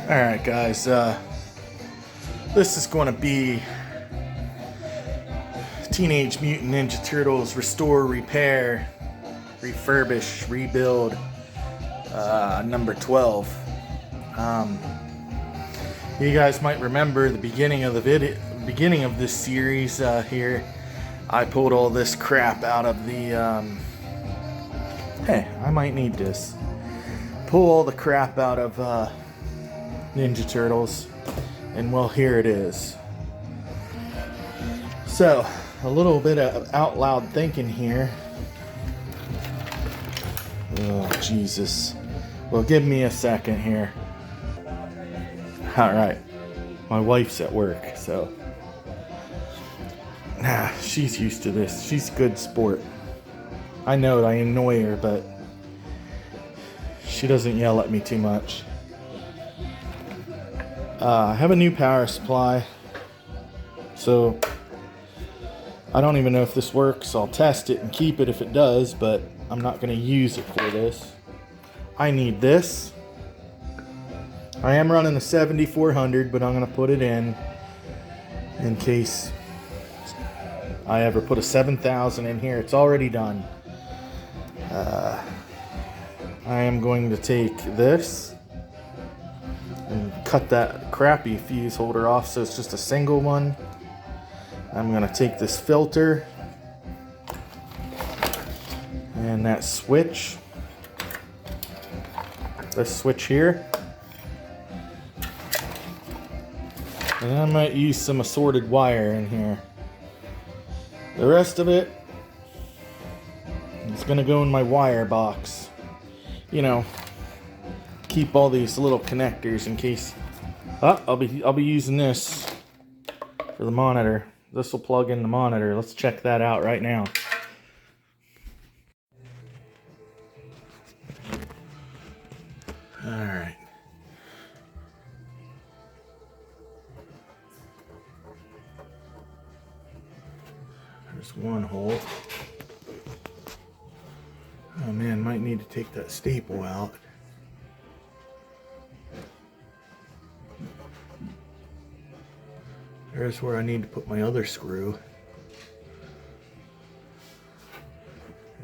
Alright guys, this is going to be Teenage Mutant Ninja Turtles Restore, Repair, Refurbish, Rebuild, number 12. You guys might remember the beginning of this series here. I pulled all this crap out of the, hey, I might need this. Pull all the crap out of, Ninja Turtles, and well, here it is. So, a little bit of out loud thinking here. Oh, Jesus. Well, give me a second here. Alright. My wife's at work, so. She's used to this. She's a good sport. I know I annoy her, but she doesn't yell at me too much. I have a new power supply, so I don't even know if this works. I'll test it and keep it if it does, but I'm not going to use it for this. I need this. I am running a 7400, but I'm going to put it in case I ever put a 7000 in here. It's already done. I am going to take this and cut that crappy fuse holder off so it's just a single one. I'm going to take this filter and that switch, this switch here, and I might use some assorted wire in here. The rest of it is going to go in my wire box. You know, keep all these little connectors in case. I'll be using this for the monitor. This will plug in the monitor. Let's check that out right now. All right. There's one hole. Oh man, might need to take that staple out. There's where I need to put my other screw.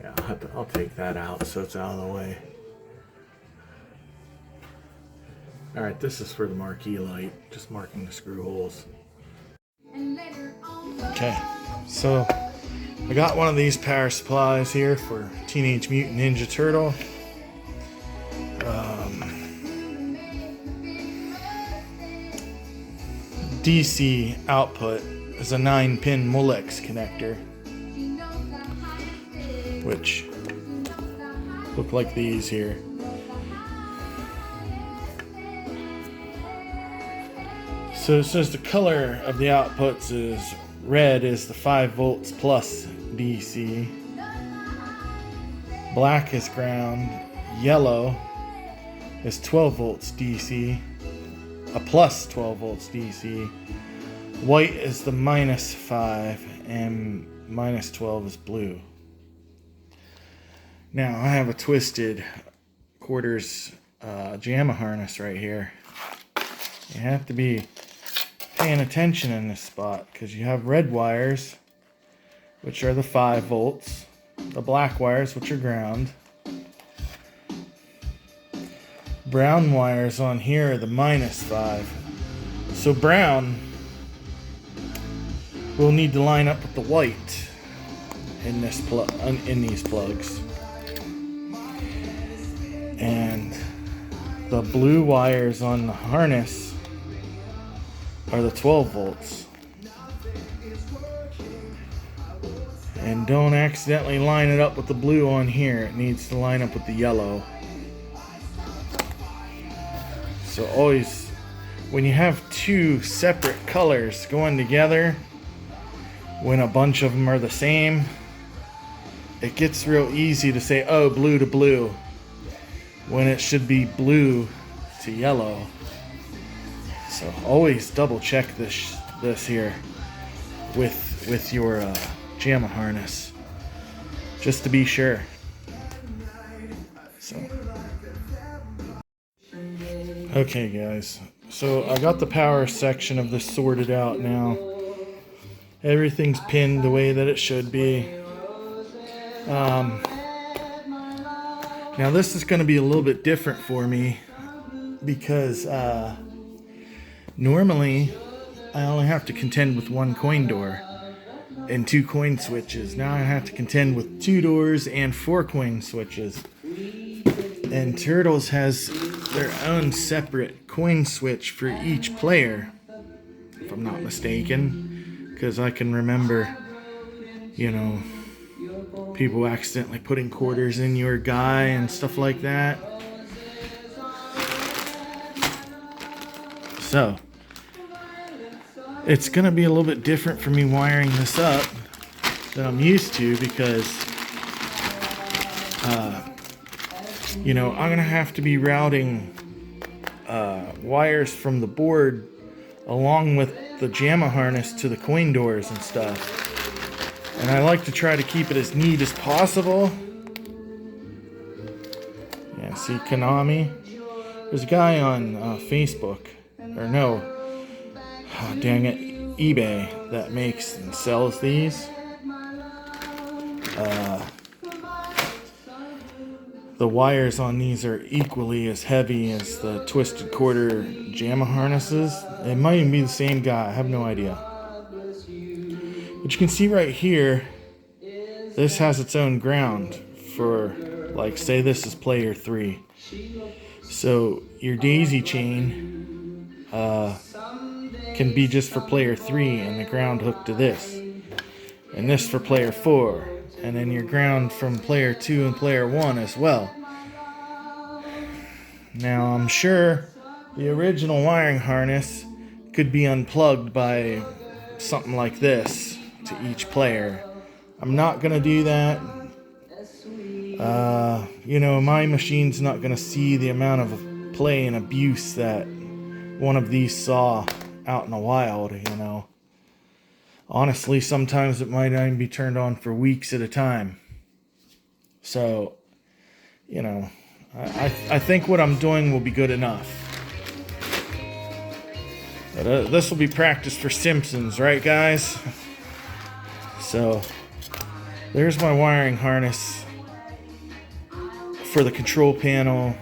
Yeah, I'll take that out so it's out of the way. Alright, this is for the marquee light, just marking the screw holes. Okay, so I got one of these power supplies here for Teenage Mutant Ninja Turtle. DC output is a 9-pin Molex connector, which look like these here. So it says the color of the outputs is red is the 5 volts plus DC, black is ground, yellow is 12 volts DC, a plus 12 volts DC, white is the -5, and -12 is blue. Now I have a twisted quarters JAMA harness right here. You have to be paying attention in this spot because you have red wires, which are the 5 volts, the black wires, which are ground. Brown wires on here are the -5. So brown will need to line up with the white in this in these plugs. And the blue wires on the harness are the 12 volts. And don't accidentally line it up with the blue on here. It needs to line up with the yellow. So always, when you have two separate colors going together, when a bunch of them are the same, it gets real easy to say, oh, blue to blue, when it should be blue to yellow. So always double check this here with your JAMA harness, just to be sure. So Okay guys, so I got the power section of this sorted out now. Everything's pinned the way that it should be. Now this is going to be a little bit different for me because normally I only have to contend with one coin door and 2 coin switches. Now I have to contend with 2 doors and 4 coin switches. And Turtles has their own separate coin switch for each player, if I'm not mistaken, because I can remember, you know, people accidentally putting quarters in your guy and stuff like that. So it's gonna be a little bit different for me wiring this up than I'm used to, because you know, I'm gonna have to be routing wires from the board along with the JAMA harness to the coin doors and stuff. And I like to try to keep it as neat as possible. Yeah, see, Konami. There's a guy on Facebook, or no, oh, dang it, eBay, that makes and sells these. The wires on these are equally as heavy as the twisted quarter JAMA harnesses. It might even be the same guy, I have no idea. But you can see right here, this has its own ground for, like, say this is player 3. So your daisy chain can be just for player 3 and the ground hooked to this. And this for player 4. And then your ground from player 2 and player 1 as well. Now I'm sure the original wiring harness could be unplugged by something like this to each player. I'm not going to do that. You know, my machine's not going to see the amount of play and abuse that one of these saw out in the wild, you know. Honestly, sometimes it might not even be turned on for weeks at a time. So, you know, I think what I'm doing will be good enough. But this will be practice for Simpsons, right guys? So, there's my wiring harness for the control panel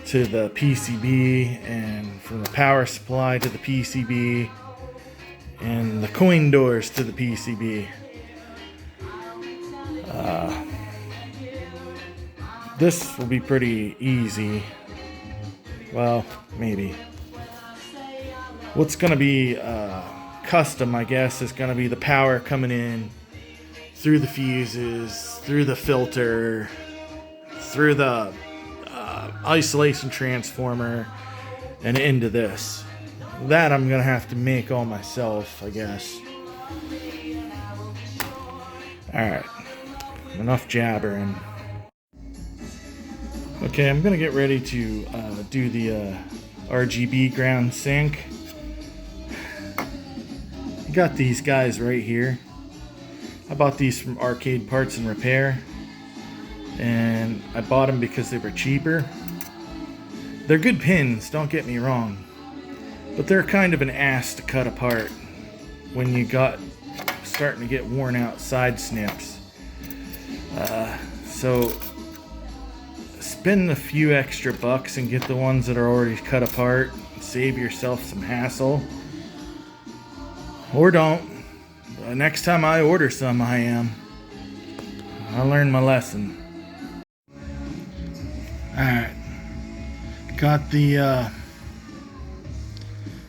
to the PCB, and from the power supply to the PCB, and the coin doors to the PCB. This will be pretty easy. Well, maybe. What's going to be custom, I guess, is going to be the power coming in through the fuses, through the filter, through the isolation transformer, and into this. That I'm gonna have to make all myself, I guess. Alright, enough jabbering. Okay, I'm gonna get ready to do the RGB ground sync. Got these guys right here. I bought these from Arcade Parts and Repair, and I bought them because they were cheaper. They're good pins, don't get me wrong, but they're kind of an ass to cut apart when you got starting to get worn out side snips. So spend a few extra bucks and get the ones that are already cut apart. Save yourself some hassle. Or don't. Next time I order some, I learned my lesson. Alright. Got the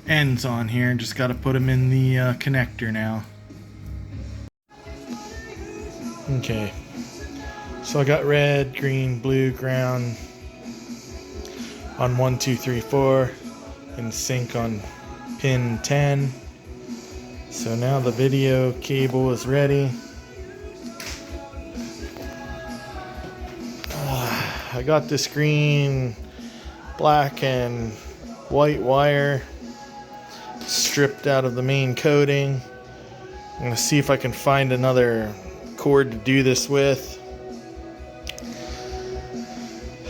ends on here, just got to put them in the connector now. Okay, so I got red, green, blue ground on 1, 2, 3, 4 and sync on pin 10. So now the video cable is ready. I got this green, black and white wire stripped out of the main coating. I'm gonna see if I can find another cord to do this with.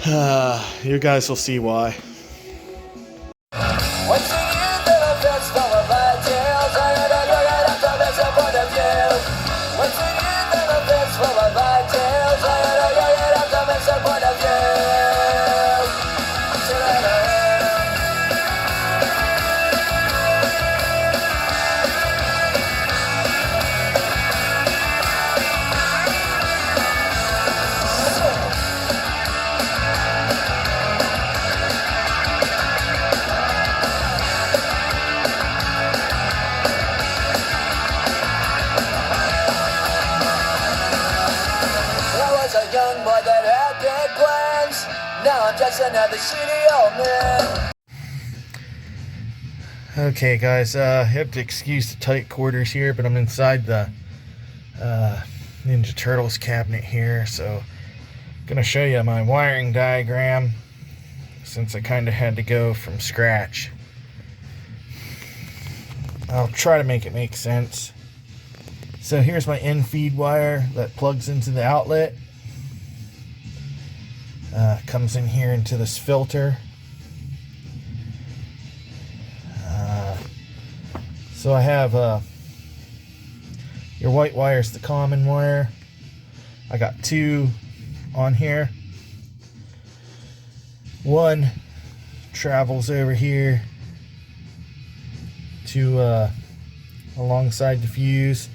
You guys will see why. Once a year, little bits full of ideals. I had a look at optimism point of view. Once a year, little bits full of ideals. I had a look at optimism point of view. Young boy that had big plans. Now I'm just another shitty old man. Okay, guys, you have to excuse the tight quarters here, but I'm inside the Ninja Turtles cabinet here, so I'm gonna show you my wiring diagram since I kind of had to go from scratch. I'll try to make it make sense. So here's my in-feed wire that plugs into the outlet. Comes in here into this filter. So I have your white wire is the common wire. I got two on here. One travels over here to alongside the fuse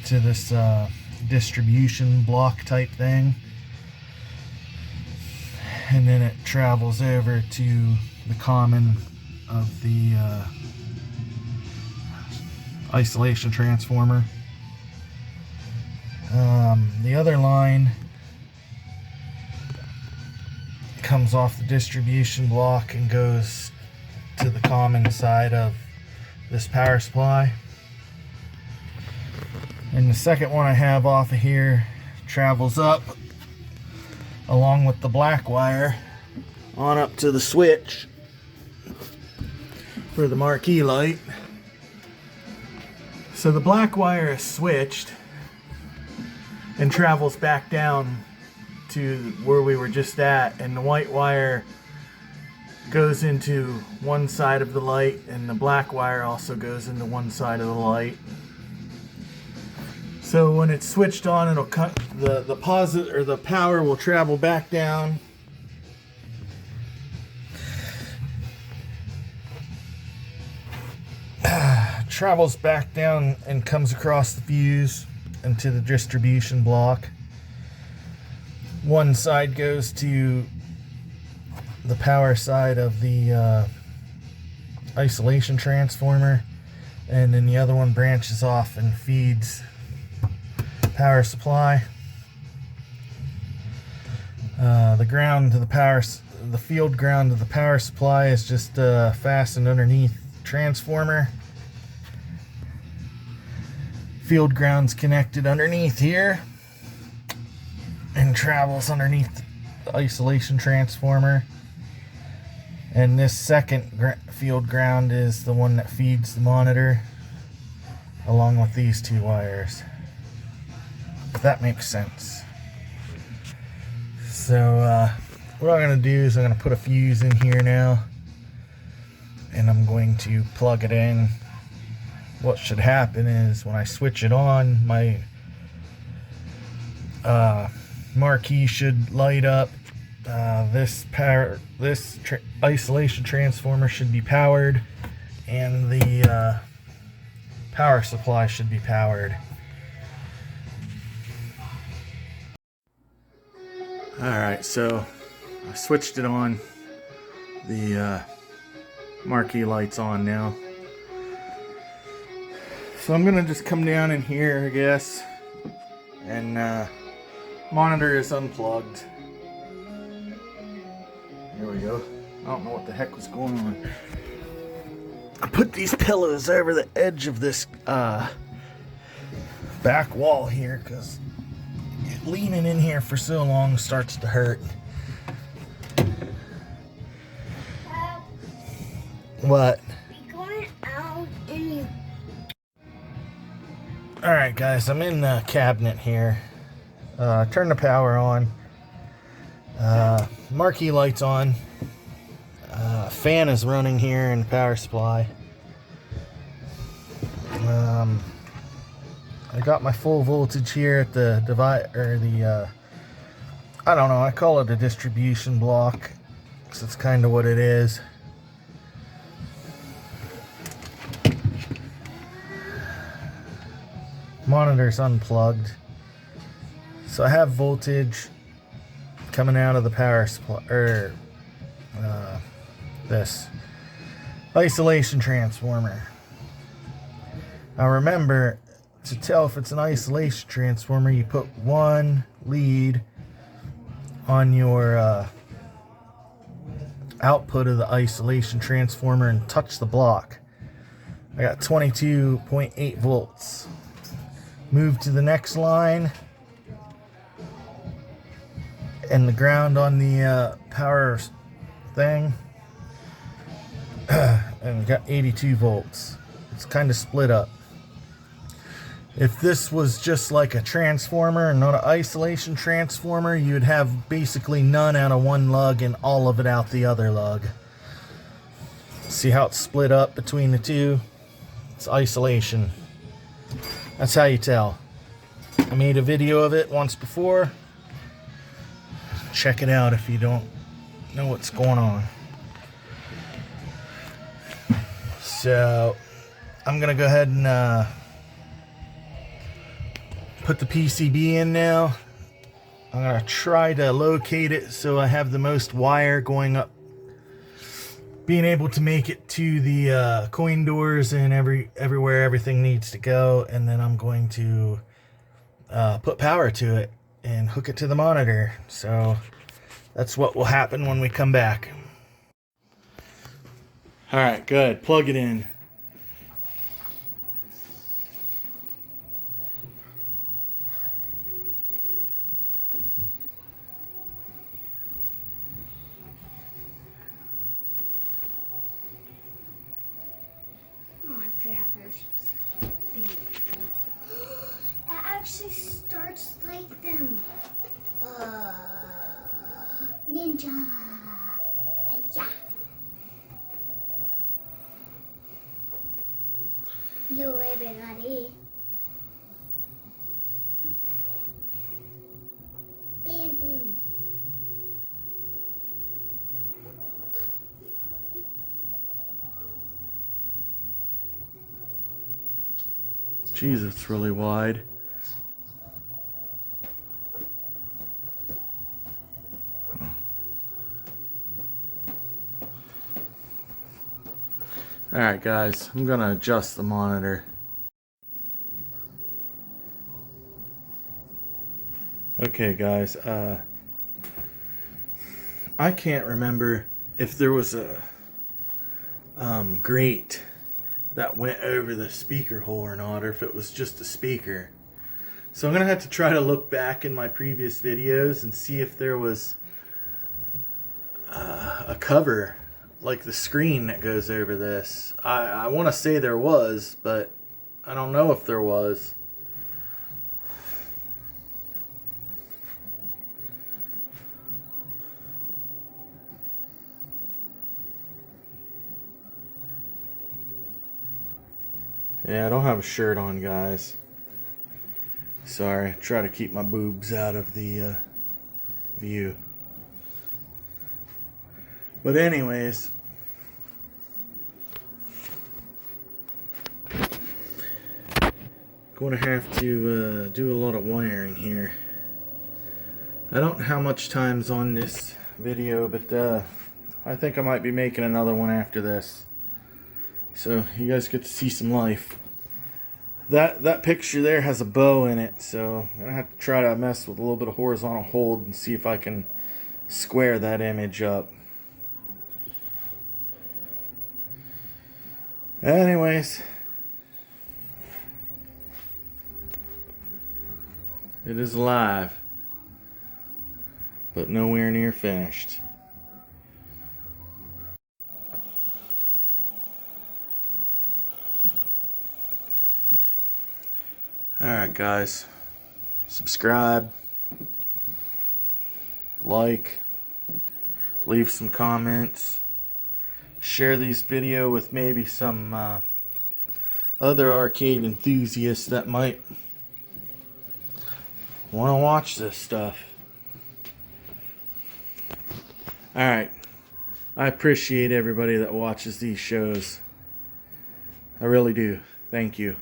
to this distribution block type thing. And then it travels over to the common of the isolation transformer. The other line comes off the distribution block and goes to the common side of this power supply. And the second one I have off of here travels up along with the black wire on up to the switch for the marquee light. So the black wire is switched and travels back down to where we were just at, and the white wire goes into one side of the light, and the black wire also goes into one side of the light. So when it's switched on, it'll cut the positive, or the power will travel back down. Travels back down and comes across the fuse into the distribution block. One side goes to the power side of the isolation transformer, and then the other one branches off and feeds power supply. The ground to the power, the field ground to the power supply is just fastened underneath the transformer. Field ground's connected underneath here and travels underneath the isolation transformer. And this second field ground is the one that feeds the monitor, along with these two wires. If that makes sense. So what I'm going to do is I'm going to put a fuse in here now, and I'm going to plug it in. What should happen is when I switch it on, my marquee should light up. This isolation transformer should be powered, and the power supply should be powered. Alright, so I switched it on. The marquee light's on now. So I'm gonna just come down in here, I guess, and monitor is unplugged. Here we go. I don't know what the heck was going on. I put these pillows over the edge of this back wall here because leaning in here for so long starts to hurt. What? Going out and Alright guys, I'm in the cabinet here. Turn the power on. Marquee lights on. Fan is running here in the power supply. I got my full voltage here at the I don't know, I call it a distribution block, because it's kind of what it is. Monitor's unplugged. So I have voltage coming out of the power supply, this isolation transformer. Now remember, to tell if it's an isolation transformer, you put one lead on your output of the isolation transformer and touch the block. I got 22.8 volts. Move to the next line, and the ground on the power thing, and we got 82 volts. It's kind of split up. If this was just like a transformer and not an isolation transformer, you'd have basically none out of one lug and all of it out the other lug. See how it's split up between the two? It's isolation. That's how you tell. I made a video of it once before. Check it out if you don't know what's going on. So I'm gonna go ahead and put the PCB in now. I'm gonna try to locate it so I have the most wire going up, being able to make it to the coin doors and everywhere everything needs to go, and then I'm going to put power to it and hook it to the monitor. So that's what will happen when we come back. All right, good. Plug it in. It actually starts like them. Ninja. Yeah. Hello, everybody. Banding. Jeez, it's really wide. Alright guys, I'm gonna adjust the monitor. Okay guys, I can't remember if there was a grate that went over the speaker hole or not, or if it was just a speaker. So I'm gonna have to try to look back in my previous videos and see if there was a cover, like the screen that goes over this. I want to say there was, but I don't know if there was. Yeah, I don't have a shirt on, guys. Sorry, try to keep my boobs out of the view. But anyways, going to have to do a lot of wiring here. I don't know how much time's on this video, but I think I might be making another one after this. So you guys get to see some life. That picture there has a bow in it, so I'm gonna have to try to mess with a little bit of horizontal hold and see if I can square that image up. Anyways, it is alive, but nowhere near finished. Alright guys, subscribe, like, Leave some comments. Share this video with maybe some other arcade enthusiasts that might want to watch this stuff. Alright. I appreciate everybody that watches these shows. I really do. Thank you.